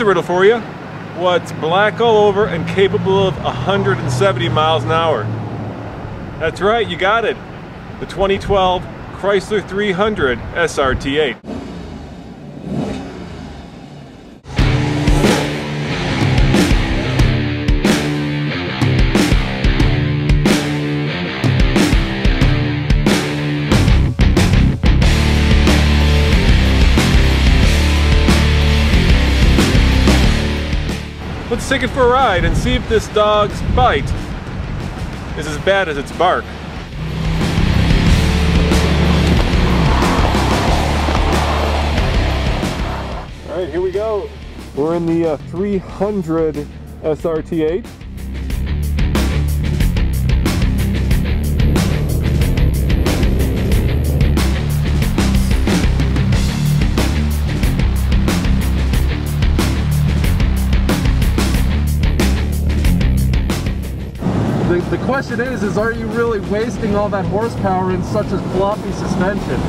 riddle for you. What's black all over and capable of 170 miles an hour? That's right, you got it. The 2012 Chrysler 300 SRT8. Let's take it for a ride and see if this dog's bite is as bad as its bark. All right, here we go. We're in the 300 SRT8. The question is are you really wasting all that horsepower in such a floppy suspension?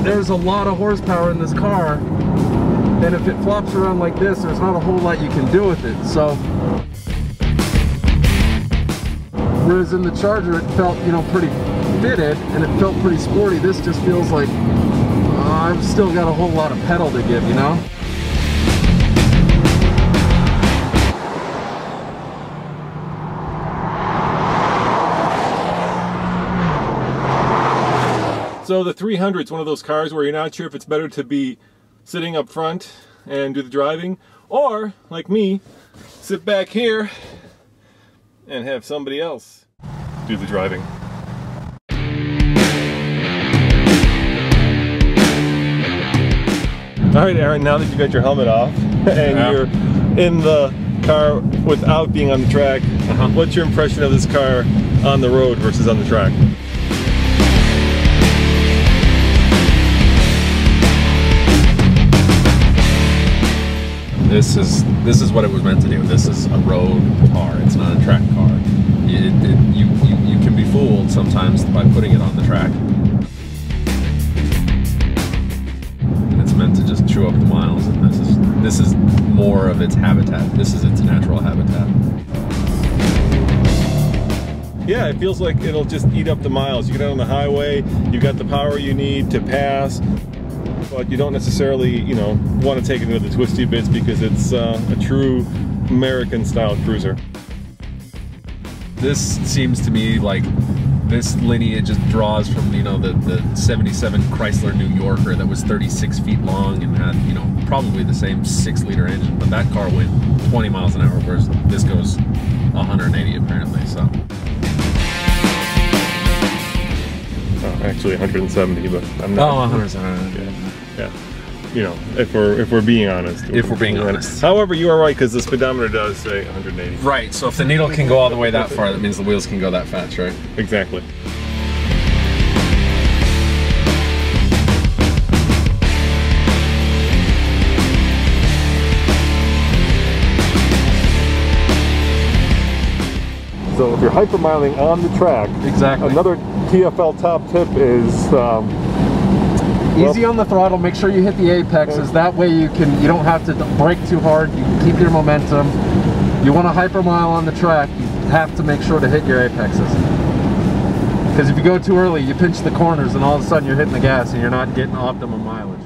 There's a lot of horsepower in this car, and if it flops around like this, there's not a whole lot you can do with it. So, whereas in the Charger it felt, you know, pretty fitted and it felt pretty sporty, this just feels like I've still got a whole lot of pedal to give, you know? So the 300 is one of those cars where you're not sure if it's better to be sitting up front and do the driving, or, like me, sit back here and have somebody else do the driving. All right, Aaron, now that you got your helmet off and you're in the car without being on the track, what's your impression of this car on the road versus on the track? This is what it was meant to do. This is a road car. It's not a track car. You can be fooled sometimes by putting it on the track. And it's meant to just chew up the miles, and this is more of its habitat. This is its natural habitat. Yeah, it feels like it'll just eat up the miles. You get out on the highway, you got the power you need to pass, but you don't necessarily, you know, want to take it into the twisty bits because it's a true American-style cruiser. This seems to me like this lineage just draws from, you know, the 77 Chrysler New Yorker that was 36 feet long and had, you know, probably the same 6-liter engine, but that car went 20 miles an hour, whereas this goes 180 apparently, so. Oh, actually 170, but I'm not. Oh, 170. Yeah. You know, if we're being honest. If we're being honest. However, you are right, because the speedometer does say 180. Right, so if the needle can go all the way that far, that means the wheels can go that fast, right? Exactly. So if you're hypermiling on the track, Exactly. Another TFL top tip is easy on the throttle. Make sure you hit the apexes. That way you don't have to brake too hard. You can keep your momentum. You want to hypermile on the track, you have to make sure to hit your apexes. Because if you go too early, you pinch the corners and all of a sudden you're hitting the gas and you're not getting optimum mileage.